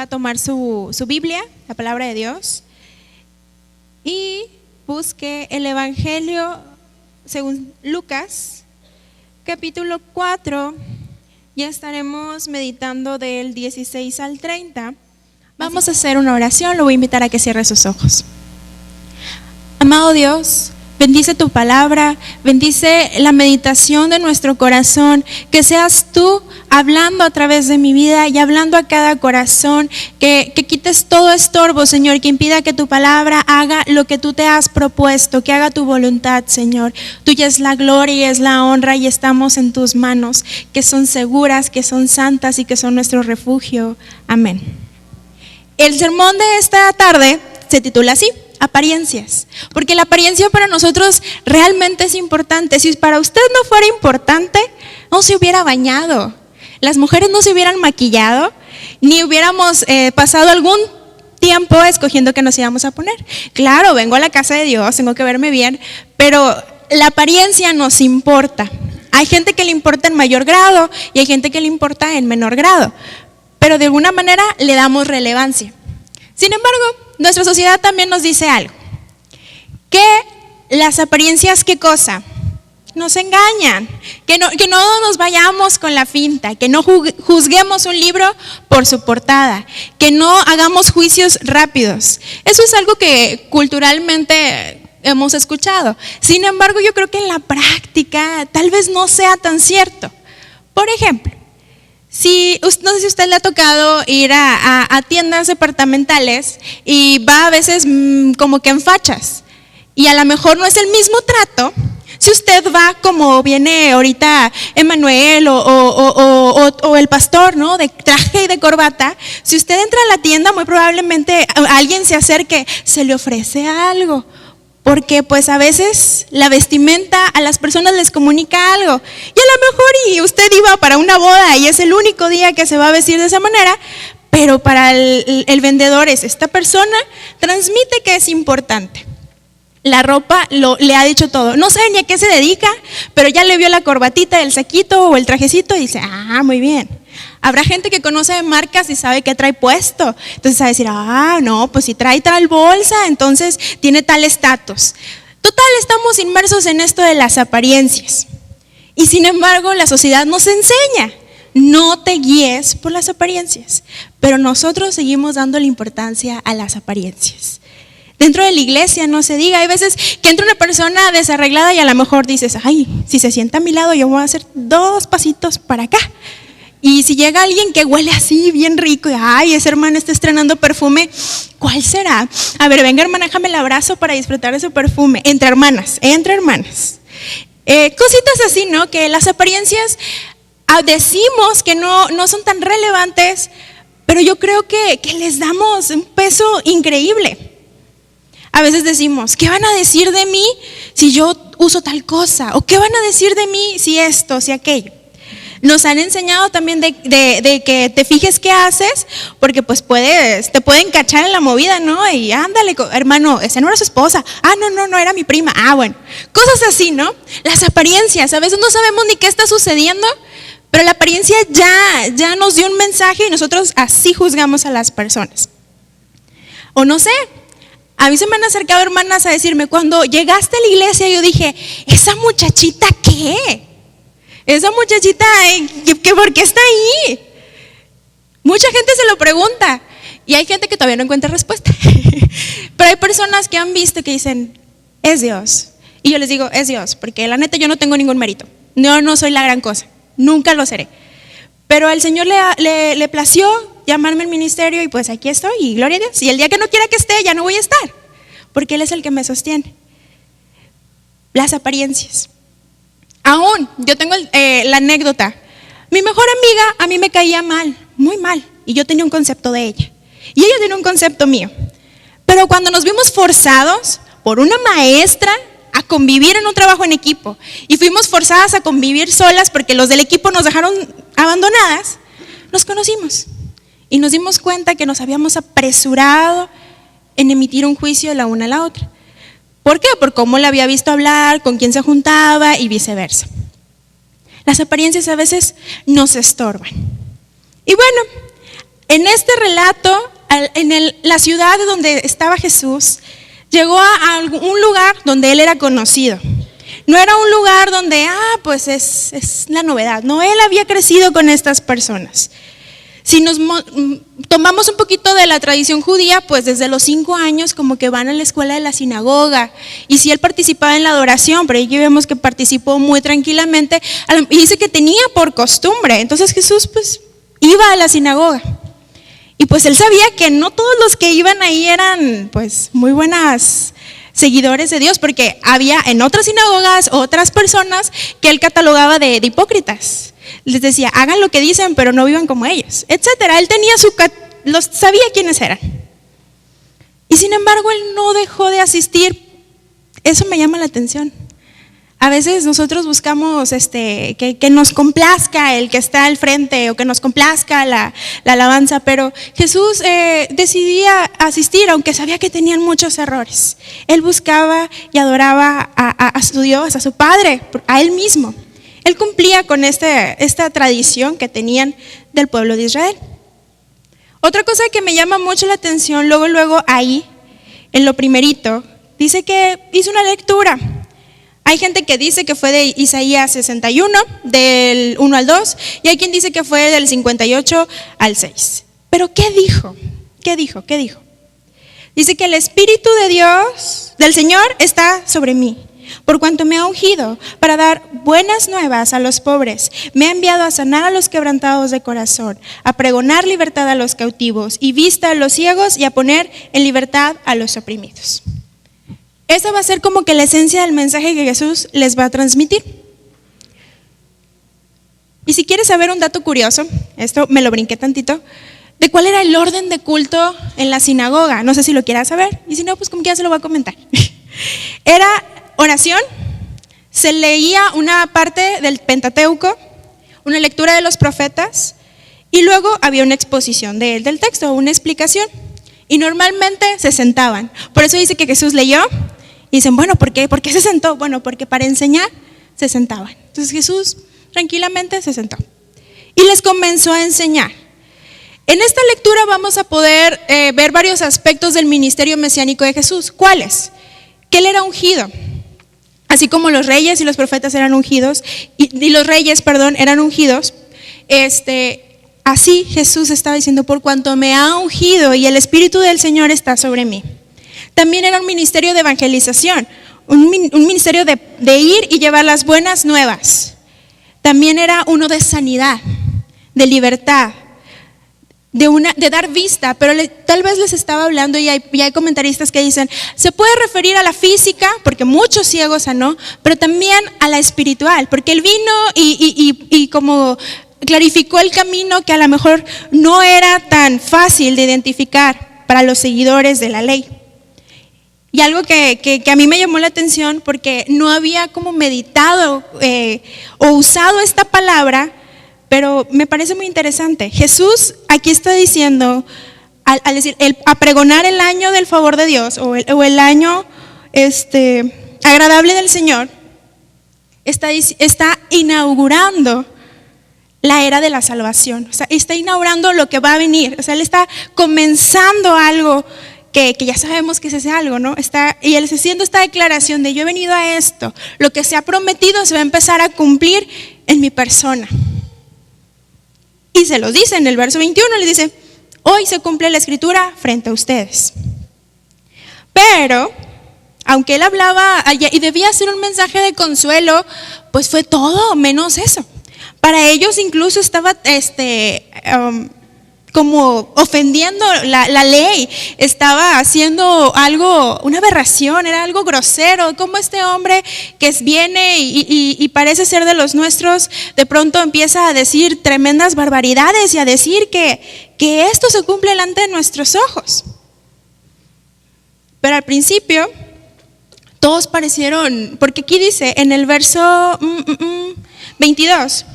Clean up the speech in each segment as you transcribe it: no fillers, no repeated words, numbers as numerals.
va a tomar su Biblia, la palabra de Dios, y busque el Evangelio según Lucas, capítulo 4, ya estaremos meditando del 16 al 30. Vamos a hacer una oración, lo voy a invitar a que cierre sus ojos. Amado Dios, bendice tu palabra, bendice la meditación de nuestro corazón, que seas tú hablando a través de mi vida y hablando a cada corazón, que quites todo estorbo, Señor, que impida que tu palabra haga lo que tú te has propuesto, que haga tu voluntad, Señor. Tuya es la gloria y es la honra y estamos en tus manos, que son seguras, que son santas y que son nuestro refugio. Amén. El sermón de esta tarde se titula así: apariencias, porque la apariencia para nosotros realmente es importante. Si para usted no fuera importante, no se hubiera bañado, las mujeres no se hubieran maquillado, ni hubiéramos pasado algún tiempo escogiendo qué nos íbamos a poner. Claro, vengo a la casa de Dios, tengo que verme bien, pero la apariencia nos importa. Hay gente que le importa en mayor grado y hay gente que le importa en menor grado, pero de alguna manera le damos relevancia. Sin embargo, nuestra sociedad también nos dice algo, que las apariencias, ¿qué cosa? Nos engañan, que no nos vayamos con la finta, que no juzguemos un libro por su portada, que no hagamos juicios rápidos. Eso es algo que culturalmente hemos escuchado. Sin embargo, yo creo que en la práctica tal vez no sea tan cierto. Por ejemplo, no sé si a usted le ha tocado ir a tiendas departamentales y va a veces como que en fachas y a lo mejor no es el mismo trato si usted va como viene ahorita Emanuel o el pastor, ¿no? De traje y de corbata. Si usted entra a la tienda, muy probablemente alguien se acerque, se le ofrece algo. Porque pues a veces la vestimenta a las personas les comunica algo. Y a lo mejor y usted iba para una boda y es el único día que se va a vestir de esa manera, pero para el vendedor esta persona transmite que es importante. La ropa le ha dicho todo. No sabe ni a qué se dedica, pero ya le vio la corbatita, el saquito o el trajecito y dice, muy bien. Habrá gente que conoce de marcas y sabe qué trae puesto. Entonces va a decir, no, pues si trae tal bolsa, entonces tiene tal estatus. Total, estamos inmersos en esto de las apariencias. Y sin embargo, la sociedad nos enseña, no te guíes por las apariencias. Pero nosotros seguimos dándole importancia a las apariencias. Dentro de la iglesia no se diga, hay veces que entra una persona desarreglada y a lo mejor dices, si se sienta a mi lado yo voy a hacer 2 pasitos para acá. Y si llega alguien que huele así bien rico y ese hermano está estrenando perfume, ¿cuál será? A ver, venga hermana, déjame el abrazo para disfrutar de su perfume. Entre hermanas. Cositas así, ¿no? Que las apariencias decimos que no son tan relevantes, pero yo creo que les damos un peso increíble. A veces decimos, ¿qué van a decir de mí si yo uso tal cosa? ¿O qué van a decir de mí si esto, si aquello? Nos han enseñado también de que te fijes qué haces, porque pues te pueden cachar en la movida, ¿no? Y ándale, hermano, esa no era su esposa. No, era mi prima. Bueno, cosas así, ¿no? Las apariencias, a veces no sabemos ni qué está sucediendo, pero la apariencia ya nos dio un mensaje y nosotros así juzgamos a las personas. O no sé, a mí se me han acercado hermanas a decirme, cuando llegaste a la iglesia yo dije, ¿esa muchachita qué? Esa muchachita, ¿por qué está ahí? Mucha gente se lo pregunta y hay gente que todavía no encuentra respuesta. Pero hay personas que han visto que dicen, es Dios. Y yo les digo, es Dios, porque la neta yo no tengo ningún mérito. No soy la gran cosa, nunca lo seré. Pero al Señor le plació llamarme al ministerio y pues aquí estoy y gloria a Dios. Y el día que no quiera que esté ya no voy a estar, porque Él es el que me sostiene. Las apariencias. Aún, yo tengo la anécdota. Mi mejor amiga a mí me caía mal, muy mal, y yo tenía un concepto de ella. Y ella tenía un concepto mío. Pero cuando nos vimos forzados por una maestra a convivir en un trabajo en equipo, y fuimos forzadas a convivir solas porque los del equipo nos dejaron abandonadas, nos conocimos. Y nos dimos cuenta que nos habíamos apresurado en emitir un juicio la una a la otra. ¿Por qué? Por cómo la había visto hablar, con quién se juntaba y viceversa. Las apariencias a veces nos estorban. Y bueno, En este relato, la ciudad donde estaba Jesús, llegó a un lugar donde él era conocido. No era un lugar donde, pues es la novedad. No, él había crecido con estas personas. Si nos tomamos un poquito de la tradición judía, pues desde los 5 años como que van a la escuela de la sinagoga. Y si él participaba en la adoración, pero aquí vemos que participó muy tranquilamente, y dice que tenía por costumbre. Entonces Jesús pues iba a la sinagoga. Y pues él sabía que no todos los que iban ahí eran pues muy buenas seguidores de Dios, porque había en otras sinagogas otras personas que él catalogaba de hipócritas. Les decía, hagan lo que dicen, pero no vivan como ellos, etcétera. Él tenía sabía quiénes eran. Y sin embargo, él no dejó de asistir. Eso me llama la atención. A veces nosotros buscamos que nos complazca el que está al frente o que nos complazca la alabanza, pero Jesús decidía asistir aunque sabía que tenían muchos errores. Él buscaba y adoraba a su Dios, a su Padre, a Él mismo. Él cumplía con esta tradición que tenían del pueblo de Israel. Otra cosa que me llama mucho la atención, luego ahí, en lo primerito, dice que hizo una lectura. Hay gente que dice que fue de Isaías 61, del 1 al 2, y hay quien dice que fue del 58 al 6. Pero ¿qué dijo? ¿Qué dijo? Dice que el Espíritu de Dios, del Señor, está sobre mí, por cuanto me ha ungido para dar buenas nuevas a los pobres. Me ha enviado a sanar a los quebrantados de corazón, a pregonar libertad a los cautivos y vista a los ciegos y a poner en libertad a los oprimidos. Esa va a ser como que la esencia del mensaje que Jesús les va a transmitir. Y si quieres saber un dato curioso, esto me lo brinqué tantito, de cuál era el orden de culto en la sinagoga. No sé si lo quieras saber, y si no, pues como quiera se lo voy a comentar. Era oración, se leía una parte del Pentateuco, una lectura de los profetas, y luego había una exposición del texto, una explicación. Y normalmente se sentaban. Por eso dice que Jesús leyó, y dicen, bueno, ¿por qué se sentó? Bueno, porque para enseñar se sentaban. Entonces Jesús tranquilamente se sentó y les comenzó a enseñar. En esta lectura vamos a poder ver varios aspectos del ministerio mesiánico de Jesús. ¿Cuáles? Que él era ungido, así como los reyes y los profetas eran ungidos, y los reyes, eran ungidos. Así Jesús estaba diciendo, por cuanto me ha ungido y el Espíritu del Señor está sobre mí. También era un ministerio de evangelización, un ministerio de ir y llevar las buenas nuevas. También era uno de sanidad, de libertad, de dar vista, pero tal vez les estaba hablando, y hay comentaristas que dicen, se puede referir a la física, porque muchos ciegos sanó, pero también a la espiritual, porque él vino y como clarificó el camino que a lo mejor no era tan fácil de identificar para los seguidores de la ley. Y algo que a mí me llamó la atención, porque no había como meditado o usado esta palabra, pero me parece muy interesante. Jesús aquí está diciendo, al decir, a pregonar el año del favor de Dios, o el año agradable del Señor, está inaugurando la era de la salvación. O sea, está inaugurando lo que va a venir. O sea, él está comenzando algo que ya sabemos que es ese algo, ¿no? Y él está haciendo esta declaración de yo he venido a esto. Lo que se ha prometido se va a empezar a cumplir en mi persona. Y se los dice en el verso 21, le dice, hoy se cumple la escritura frente a ustedes. Pero, aunque él hablaba y debía hacer un mensaje de consuelo, pues fue todo menos eso. Para ellos incluso estaba como ofendiendo la ley, estaba haciendo algo, una aberración, era algo grosero. Como este hombre que viene y parece ser de los nuestros, de pronto empieza a decir tremendas barbaridades y a decir que esto se cumple delante de nuestros ojos. Pero al principio todos parecieron, porque aquí dice en el verso 22,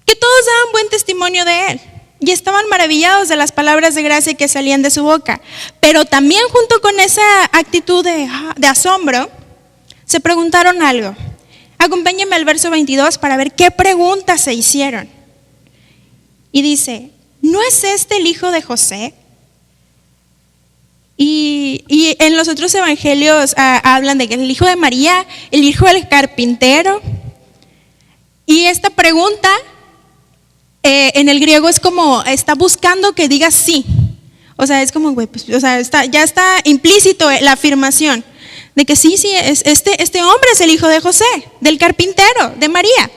que todos daban buen testimonio de él y estaban maravillados de las palabras de gracia que salían de su boca. Pero también junto con esa actitud de asombro, se preguntaron algo. Acompáñenme al verso 22 para ver qué preguntas se hicieron. Y dice, ¿no es este el hijo de José? Y en los otros evangelios hablan de que el hijo de María, el hijo del carpintero. Y esta pregunta en el griego es como, está buscando que digas sí. O sea, es como, güey, pues, o sea, ya está implícito la afirmación de que sí, este hombre es el hijo de José, del carpintero, de María.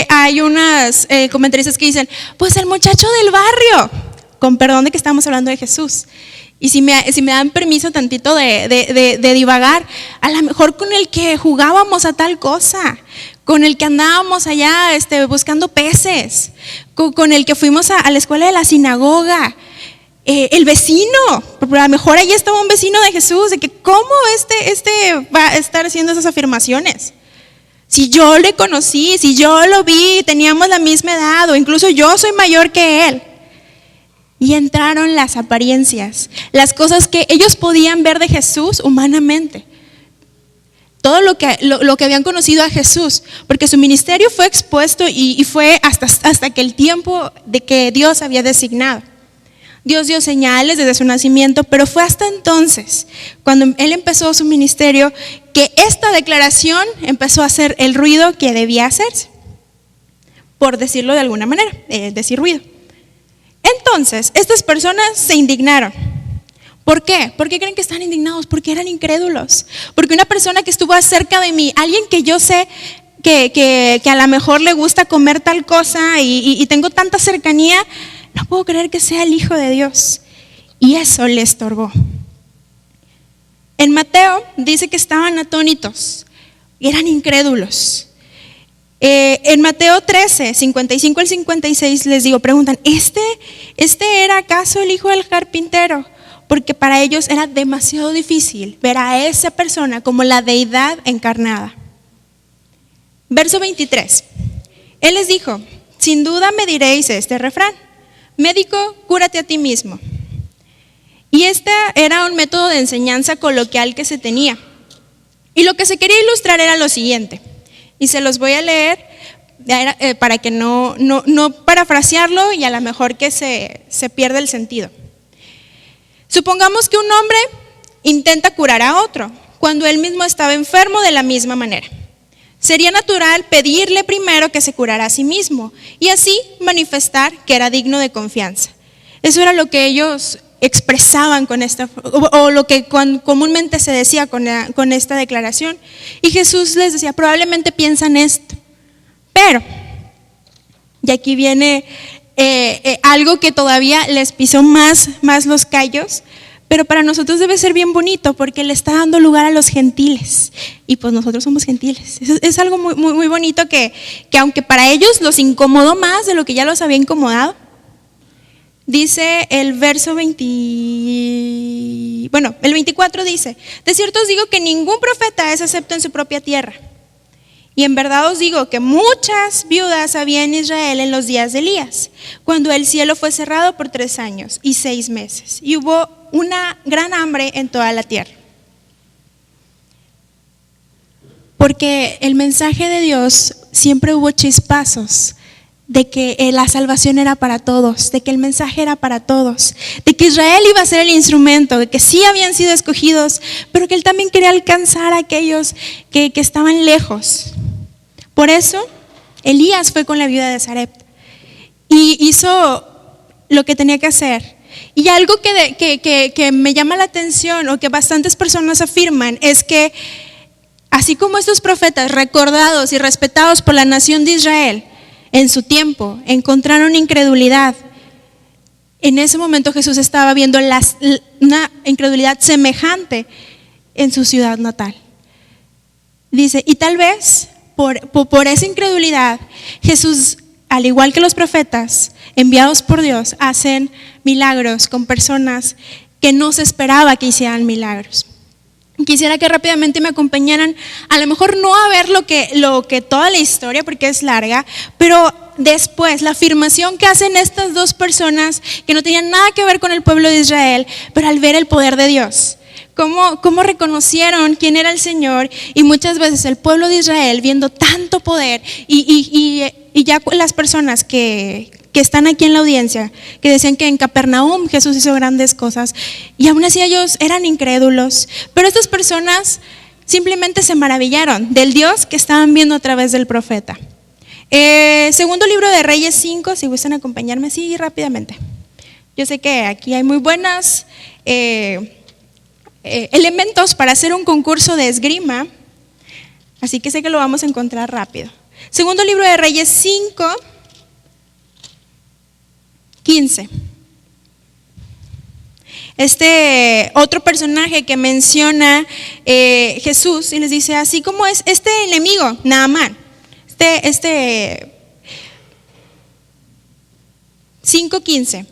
Hay unas comentaristas que dicen, pues el muchacho del barrio, con perdón de que estamos hablando de Jesús. Y si me dan permiso tantito de divagar, a lo mejor con el que jugábamos a tal cosa, con el que andábamos allá buscando peces, con el que fuimos a la escuela de la sinagoga, el vecino, a lo mejor ahí estaba un vecino de Jesús, de que cómo va a estar haciendo esas afirmaciones. Si yo le conocí, si yo lo vi, teníamos la misma edad o incluso yo soy mayor que él. Y entraron las apariencias, las cosas que ellos podían ver de Jesús humanamente. Todo lo que habían conocido a Jesús, porque su ministerio fue expuesto y fue hasta que el tiempo de que Dios había designado. Dios dio señales desde su nacimiento, pero fue hasta entonces, cuando él empezó su ministerio, que esta declaración empezó a hacer el ruido que debía hacerse, por decirlo de alguna manera, decir ruido. Entonces, estas personas se indignaron. ¿Por qué? ¿Por qué creen que están indignados? Porque eran incrédulos. Porque una persona que estuvo cerca de mí, alguien que yo sé que a lo mejor le gusta comer tal cosa y tengo tanta cercanía, no puedo creer que sea el Hijo de Dios. Y eso le estorbó. En Mateo dice que estaban atónitos, eran incrédulos. En Mateo 13, 55 al 56 les digo, preguntan, ¿este era acaso el hijo del carpintero? Porque para ellos era demasiado difícil ver a esa persona como la deidad encarnada. Verso 23, él les dijo, sin duda me diréis este refrán, médico, cúrate a ti mismo. Y este era un método de enseñanza coloquial que se tenía. Y lo que se quería ilustrar era lo siguiente. Y se los voy a leer para que no parafrasearlo y a lo mejor que se pierda el sentido. Supongamos que un hombre intenta curar a otro cuando él mismo estaba enfermo de la misma manera. Sería natural pedirle primero que se curara a sí mismo y así manifestar que era digno de confianza. Eso era lo que ellos expresaban con esta, o lo que comúnmente se decía con esta declaración. Y Jesús les decía, probablemente piensan esto, pero, y aquí viene algo que todavía les pisó más los callos, pero para nosotros debe ser bien bonito porque le está dando lugar a los gentiles y pues nosotros somos gentiles. Es algo muy, muy, muy bonito que aunque para ellos los incomodó más de lo que ya los había incomodado. Dice el verso el 24 dice, de cierto os digo que ningún profeta es acepto en su propia tierra. Y en verdad os digo que muchas viudas había en Israel en los días de Elías, cuando el cielo fue cerrado por 3 años y 6 meses, y hubo una gran hambre en toda la tierra. Porque el mensaje de Dios siempre hubo chispazos de que la salvación era para todos, de que el mensaje era para todos, de que Israel iba a ser el instrumento, de que sí habían sido escogidos, pero que él también quería alcanzar a aquellos que estaban lejos. Por eso Elías fue con la viuda de Sarepta y hizo lo que tenía que hacer. Y algo que me llama la atención o que bastantes personas afirman es que así como estos profetas recordados y respetados por la nación de Israel en su tiempo encontraron incredulidad, en ese momento Jesús estaba viendo una incredulidad semejante en su ciudad natal. Dice, y tal vez por esa incredulidad Jesús, al igual que los profetas enviados por Dios, hacen milagros con personas que no se esperaba que hicieran milagros. Quisiera que rápidamente me acompañaran, a lo mejor no a ver lo que toda la historia, porque es larga, pero después la afirmación que hacen estas dos personas que no tenían nada que ver con el pueblo de Israel, pero al ver el poder de Dios, cómo reconocieron quién era el Señor. Y muchas veces el pueblo de Israel viendo tanto poder y ya las personas que que están aquí en la audiencia, que decían que en Capernaum Jesús hizo grandes cosas, y aún así ellos eran incrédulos, pero estas personas simplemente se maravillaron del Dios que estaban viendo a través del profeta. Segundo libro de Reyes 5, si gustan acompañarme así rápidamente. Yo sé que aquí hay muy buenas elementos para hacer un concurso de esgrima, así que sé que lo vamos a encontrar rápido. Segundo libro de Reyes 5, 15. Otro personaje que menciona Jesús y les dice, así como es este enemigo, Naamán, 5:15.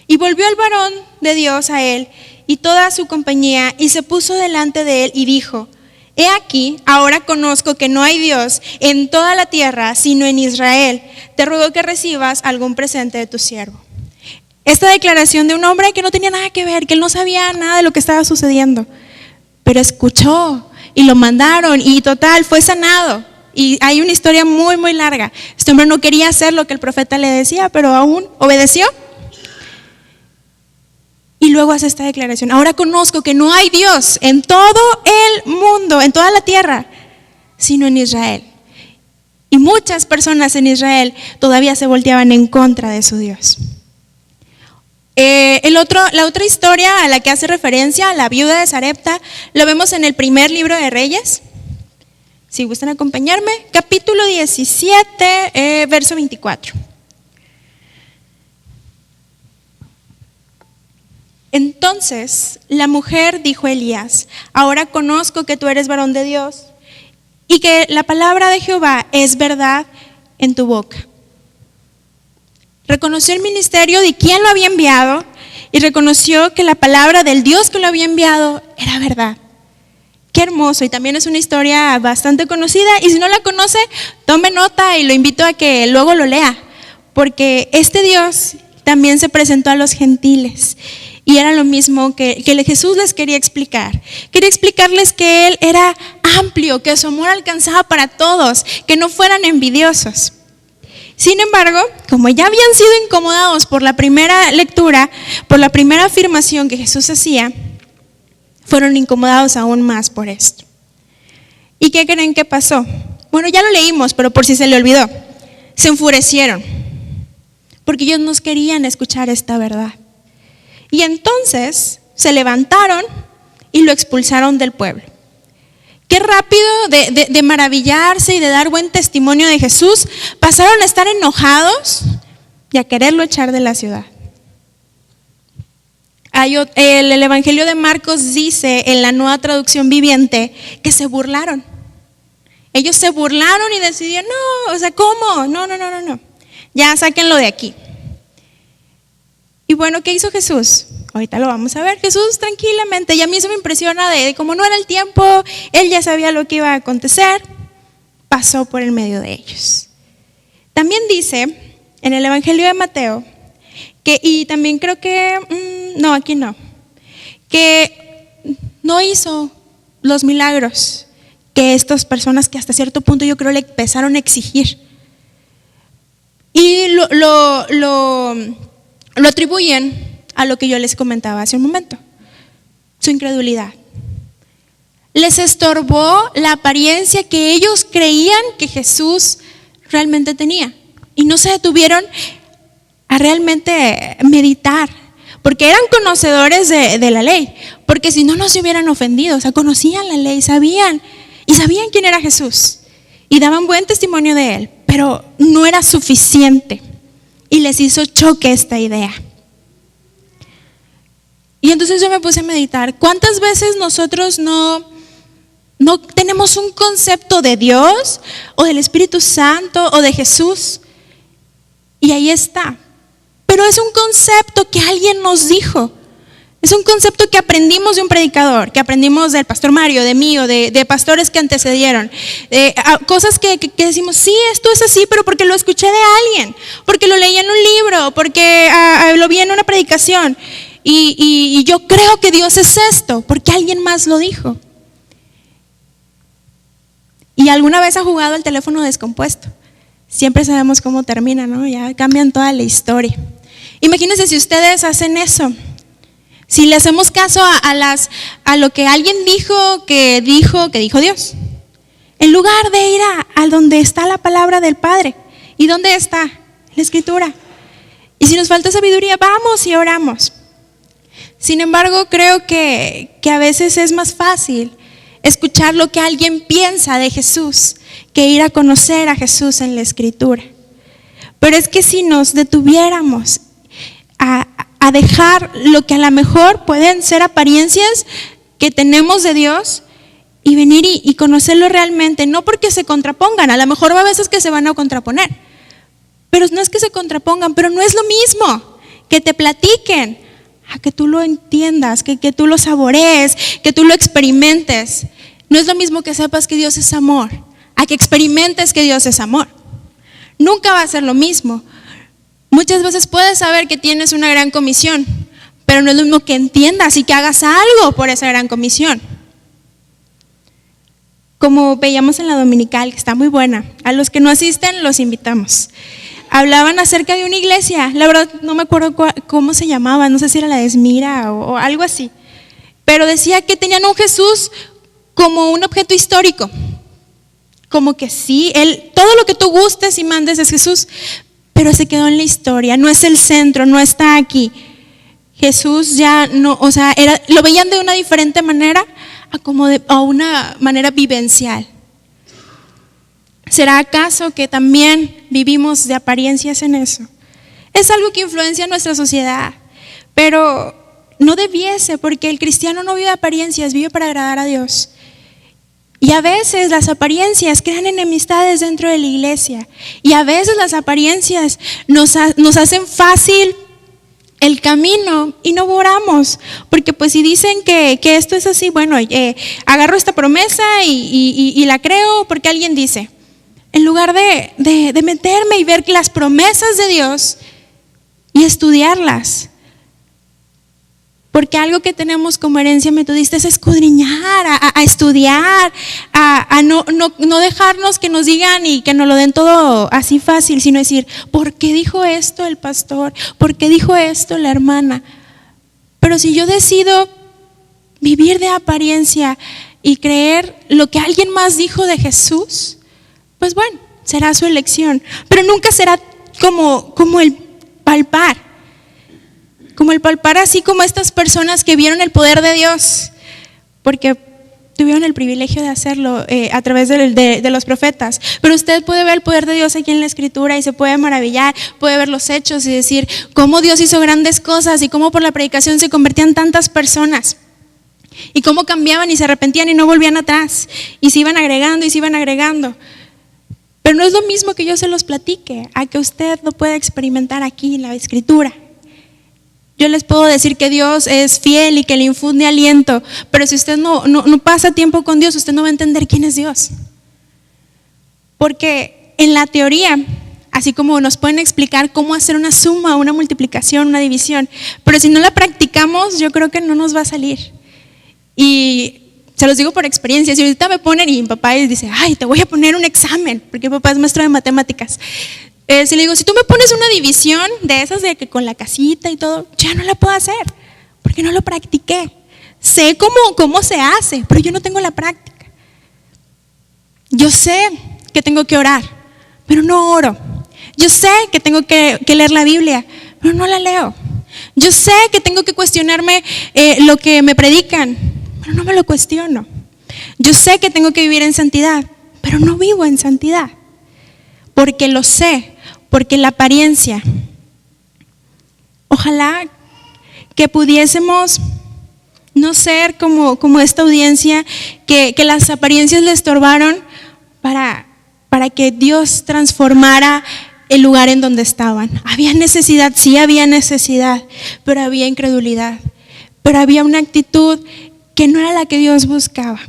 Y volvió el varón de Dios a él y toda su compañía y se puso delante de él y dijo, he aquí, ahora conozco que no hay Dios en toda la tierra sino en Israel. Te ruego que recibas algún presente de tu siervo. Esta declaración de un hombre que no tenía nada que ver, que él no sabía nada de lo que estaba sucediendo, pero escuchó y lo mandaron y total, fue sanado. Y hay una historia muy, muy larga. Este hombre no quería hacer lo que el profeta le decía, pero aún obedeció. Y luego hace esta declaración, ahora conozco que no hay Dios en todo el mundo, en toda la tierra, sino en Israel. Y muchas personas en Israel todavía se volteaban en contra de su Dios. La otra historia a la que hace referencia, la viuda de Sarepta, lo vemos en el primer libro de Reyes. Si gustan acompañarme, capítulo 17, verso 24. Entonces la mujer dijo a Elías, ahora conozco que tú eres varón de Dios y que la palabra de Jehová es verdad en tu boca. Reconoció el ministerio de quien lo había enviado y reconoció que la palabra del Dios que lo había enviado era verdad. Qué hermoso, y también es una historia bastante conocida, y si no la conoce, tome nota y lo invito a que luego lo lea, porque este Dios también se presentó a los gentiles y era lo mismo que Jesús les quería explicar. Quería explicarles que Él era amplio, que su amor alcanzaba para todos, que no fueran envidiosos. Sin embargo, como ya habían sido incomodados por la primera lectura, por la primera afirmación que Jesús hacía, fueron incomodados aún más por esto. ¿Y qué creen que pasó? Bueno, ya lo leímos, pero por si se le olvidó. Se enfurecieron, porque ellos no querían escuchar esta verdad. Y entonces se levantaron y lo expulsaron del pueblo. Qué rápido de maravillarse y de dar buen testimonio de Jesús, pasaron a estar enojados y a quererlo echar de la ciudad. El Evangelio de Marcos dice en la Nueva Traducción Viviente que se burlaron. Ellos se burlaron y decidieron, no, o sea, ¿cómo? No. Ya sáquenlo de aquí. Y bueno, ¿qué hizo Jesús? Ahorita lo vamos a ver. Jesús tranquilamente, y a mí eso me impresiona de como no era el tiempo, Él ya sabía lo que iba a acontecer, pasó por el medio de ellos. También dice en el Evangelio de Mateo, y también creo que, aquí no, que no hizo los milagros que estas personas que hasta cierto punto yo creo le empezaron a exigir. Y lo atribuyen a lo que yo les comentaba hace un momento, su incredulidad. Les estorbó la apariencia que ellos creían que Jesús realmente tenía y no se detuvieron a realmente meditar, porque eran conocedores de la ley, porque si no, no se hubieran ofendido. O sea, conocían la ley, sabían quién era Jesús y daban buen testimonio de Él, pero no era suficiente y les hizo choque esta idea. Y entonces yo me puse a meditar, ¿cuántas veces nosotros no tenemos un concepto de Dios o del Espíritu Santo o de Jesús? Y ahí está. Pero es un concepto que alguien nos dijo. Es un concepto que aprendimos de un predicador, que aprendimos del pastor Mario, de mí o de pastores que antecedieron. Cosas que decimos, sí, esto es así, pero porque lo escuché de alguien, porque lo leí en un libro, porque lo vi en una predicación. Y yo creo que Dios es esto, porque alguien más lo dijo. ¿Y alguna vez ha jugado el teléfono descompuesto? siempre sabemos cómo termina, ¿no? Ya cambian toda la historia. Imagínense si ustedes hacen eso. Si le hacemos caso a lo que alguien dijo que dijo Dios, en lugar de ir a donde está la palabra del Padre. ¿Y dónde está? La Escritura. Y si nos falta sabiduría, vamos y oramos. Sin embargo, creo que a veces es más fácil escuchar lo que alguien piensa de Jesús que ir a conocer a Jesús en la Escritura. Pero es que si nos detuviéramos a dejar lo que a lo mejor pueden ser apariencias que tenemos de Dios y venir y conocerlo realmente, no porque se contrapongan, a lo mejor va a veces que se van a contraponer, pero no es que se contrapongan, pero no es lo mismo que te platiquen a que tú lo entiendas, que tú lo saborees, que tú lo experimentes. No es lo mismo que sepas que Dios es amor, a que experimentes que Dios es amor. Nunca va a ser lo mismo. Muchas veces puedes saber que tienes una gran comisión, pero no es lo mismo que entiendas y que hagas algo por esa gran comisión. Como veíamos en la dominical, que está muy buena, a los que no asisten los invitamos. Hablaban acerca de una iglesia, la verdad no me acuerdo cómo se llamaba, no sé si era la de Esmira o algo así, pero decía que tenían un Jesús como un objeto histórico, como que sí, todo lo que tú gustes y mandes es Jesús, pero se quedó en la historia, no es el centro, no está aquí. Jesús ya no, o sea, lo veían de una diferente manera a una manera vivencial. ¿Será acaso que también vivimos de apariencias en eso? Es algo que influencia nuestra sociedad, pero no debiese, porque el cristiano no vive de apariencias, vive para agradar a Dios. Y a veces las apariencias crean enemistades dentro de la iglesia, y a veces las apariencias nos hacen fácil el camino y no oramos, porque pues si dicen que esto es así, bueno, agarro esta promesa y la creo porque alguien dice. En lugar de meterme y ver las promesas de Dios y estudiarlas. Porque algo que tenemos como herencia metodista es escudriñar, a estudiar, a no dejarnos que nos digan y que nos lo den todo así fácil, sino decir, ¿por qué dijo esto el pastor? ¿Por qué dijo esto la hermana? Pero si yo decido vivir de apariencia y creer lo que alguien más dijo de Jesús, pues bueno, será su elección, pero nunca será como el palpar, así como estas personas que vieron el poder de Dios, porque tuvieron el privilegio de hacerlo a través de los profetas. Pero usted puede ver el poder de Dios aquí en la Escritura y se puede maravillar, puede ver los hechos y decir cómo Dios hizo grandes cosas y cómo por la predicación se convertían tantas personas. Y cómo cambiaban y se arrepentían y no volvían atrás, y se iban agregando y se iban agregando. Pero no es lo mismo que yo se los platique, a que usted lo pueda experimentar aquí en la Escritura. Yo les puedo decir que Dios es fiel y que le infunde aliento, pero si usted no pasa tiempo con Dios, usted no va a entender quién es Dios. Porque en la teoría, así como nos pueden explicar cómo hacer una suma, una multiplicación, una división, pero si no la practicamos, yo creo que no nos va a salir. Y se los digo por experiencia, si ahorita me ponen y mi papá dice, ay, te voy a poner un examen, porque mi papá es maestro de matemáticas. Si le digo, si tú me pones una división de esas de que con la casita y todo, ya no la puedo hacer, porque no lo practiqué. Sé cómo se hace, pero yo no tengo la práctica. Yo sé que tengo que orar, pero no oro. Yo sé que tengo que leer la Biblia, pero no la leo. Yo sé que tengo que cuestionarme lo que me predican, pero no me lo cuestiono. Yo sé que tengo que vivir en santidad, pero no vivo en santidad, porque lo sé, porque la apariencia. Ojalá que pudiésemos no ser como esta audiencia que las apariencias le estorbaron para que Dios transformara el lugar en donde estaban. Había necesidad, sí había necesidad, pero había incredulidad, pero había una actitud que no era la que Dios buscaba.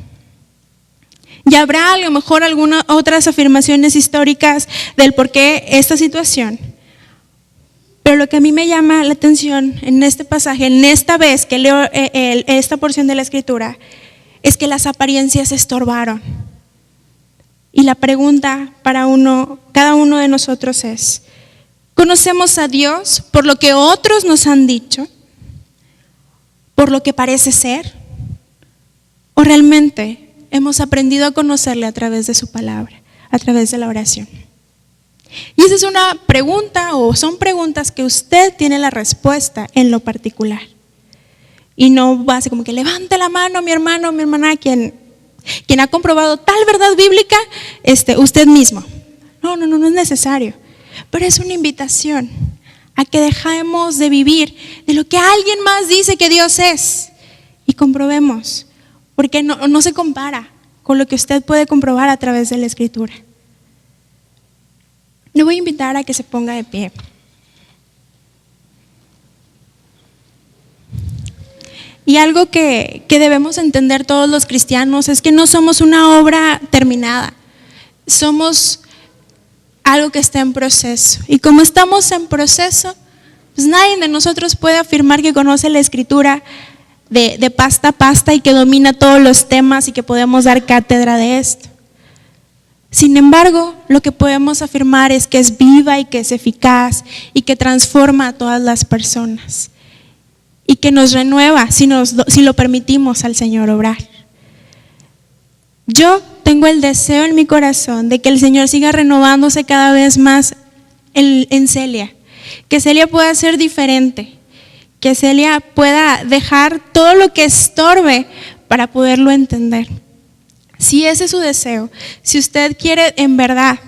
Y habrá a lo mejor algunas otras afirmaciones históricas del por qué esta situación. Pero lo que a mí me llama la atención en este pasaje, en esta vez que leo esta porción de la Escritura, es que las apariencias estorbaron. Y la pregunta para cada uno de nosotros es: ¿conocemos a Dios por lo que otros nos han dicho? ¿Por lo que parece ser? ¿O realmente hemos aprendido a conocerle a través de su palabra, a través de la oración? Y esa es una pregunta, o son preguntas que usted tiene la respuesta en lo particular. Y no va así como que levante la mano mi hermano, mi hermana, quien ha comprobado tal verdad bíblica, usted mismo. No es necesario. Pero es una invitación a que dejemos de vivir de lo que alguien más dice que Dios es y comprobemos, porque no se compara con lo que usted puede comprobar a través de la Escritura. Le voy a invitar a que se ponga de pie. Y algo que debemos entender todos los cristianos es que no somos una obra terminada, somos algo que está en proceso. Y como estamos en proceso, pues nadie de nosotros puede afirmar que conoce la Escritura de pasta a pasta y que domina todos los temas y que podemos dar cátedra de esto. Sin embargo, lo que podemos afirmar es que es viva y que es eficaz y que transforma a todas las personas y que nos renueva si lo permitimos al Señor obrar. Yo tengo el deseo en mi corazón de que el Señor siga renovándose cada vez más en Celia, que Celia pueda ser diferente, que Celia pueda dejar todo lo que estorbe para poderlo entender. Si ese es su deseo, si usted quiere en verdad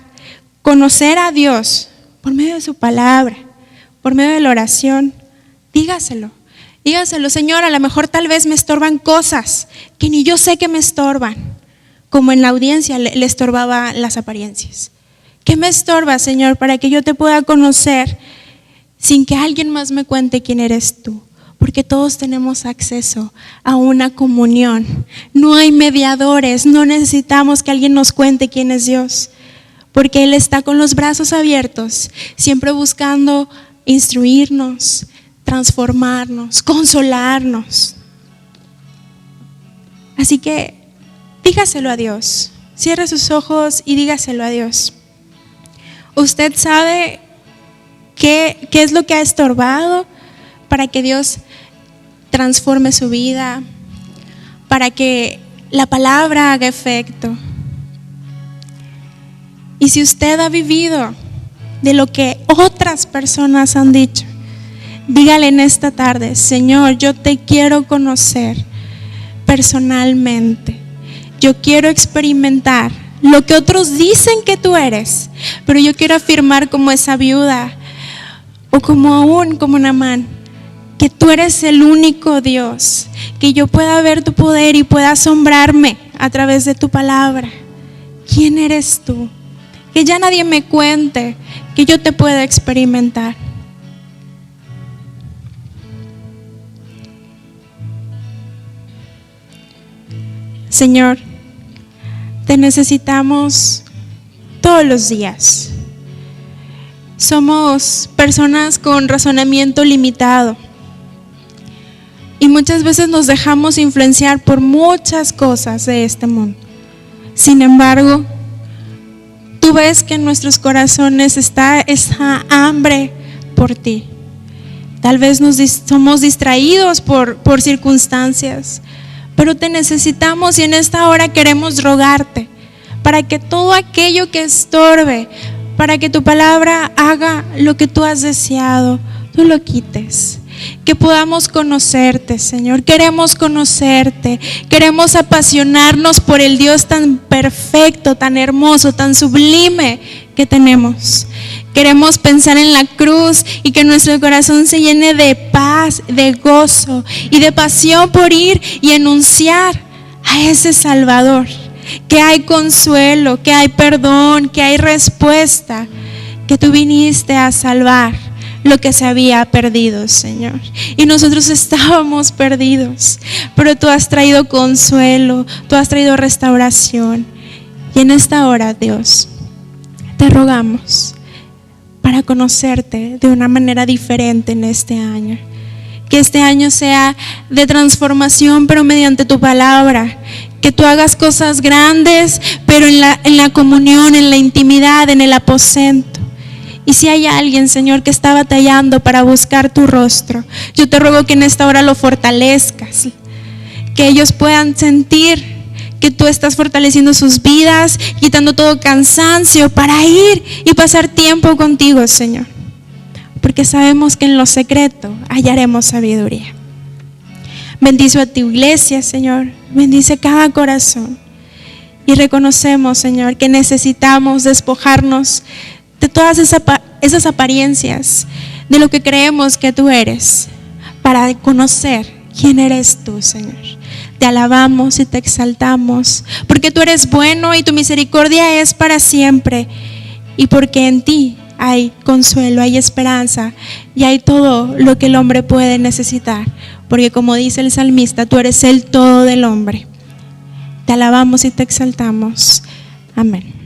conocer a Dios por medio de su palabra, por medio de la oración, dígaselo. Dígaselo: Señor, a lo mejor tal vez me estorban cosas que ni yo sé que me estorban, como en la audiencia le estorbaba las apariencias. ¿Qué me estorba, Señor, para que yo te pueda conocer sin que alguien más me cuente quién eres tú? Porque todos tenemos acceso a una comunión. No hay mediadores, no necesitamos que alguien nos cuente quién es Dios, porque Él está con los brazos abiertos, siempre buscando instruirnos, transformarnos, consolarnos. Así que dígaselo a Dios, cierre sus ojos y dígaselo a Dios. Usted sabe qué es lo que ha estorbado para que Dios transforme su vida, para que la palabra haga efecto. Y si usted ha vivido de lo que otras personas han dicho, dígale en esta tarde: Señor, yo te quiero conocer personalmente. Yo quiero experimentar lo que otros dicen que tú eres, pero yo quiero afirmar como esa viuda, o como Naamán, que tú eres el único Dios, que yo pueda ver tu poder y pueda asombrarme a través de tu palabra. ¿Quién eres tú? Que ya nadie me cuente, que yo te pueda experimentar. Señor, te necesitamos todos los días. Somos personas con razonamiento limitado y muchas veces nos dejamos influenciar por muchas cosas de este mundo. Sin embargo, tú ves que en nuestros corazones está esa hambre por ti. Tal vez somos distraídos por circunstancias, pero te necesitamos y en esta hora queremos rogarte para que todo aquello que estorbe, para que tu palabra haga lo que tú has deseado, tú lo quites. Que podamos conocerte, Señor. Queremos conocerte, queremos apasionarnos por el Dios tan perfecto, tan hermoso, tan sublime que tenemos. Queremos pensar en la cruz y que nuestro corazón se llene de paz, de gozo y de pasión por ir y anunciar a ese Salvador, que hay consuelo, que hay perdón, que hay respuesta, que tú viniste a salvar lo que se había perdido, Señor. Y nosotros estábamos perdidos, pero tú has traído consuelo, tú has traído restauración. Y en esta hora, Dios, te rogamos para conocerte de una manera diferente en este año. Que este año sea de transformación, pero mediante tu palabra. que tú hagas cosas grandes, pero en la comunión, en la intimidad, en el aposento. Y si hay alguien, Señor, que está batallando para buscar tu rostro, yo te ruego que en esta hora lo fortalezcas, que ellos puedan sentir que tú estás fortaleciendo sus vidas, quitando todo cansancio para ir y pasar tiempo contigo, Señor. Porque sabemos que en lo secreto hallaremos sabiduría. Bendice a tu iglesia, Señor. Bendice cada corazón. Y reconocemos, Señor, que necesitamos despojarnos de todas esas apariencias, de lo que creemos que tú eres, para conocer quién eres tú, Señor. Te alabamos y te exaltamos, porque tú eres bueno y tu misericordia es para siempre, y porque en ti hay consuelo, hay esperanza y hay todo lo que el hombre puede necesitar, porque como dice el salmista, tú eres el todo del hombre. Te alabamos y te exaltamos. Amén.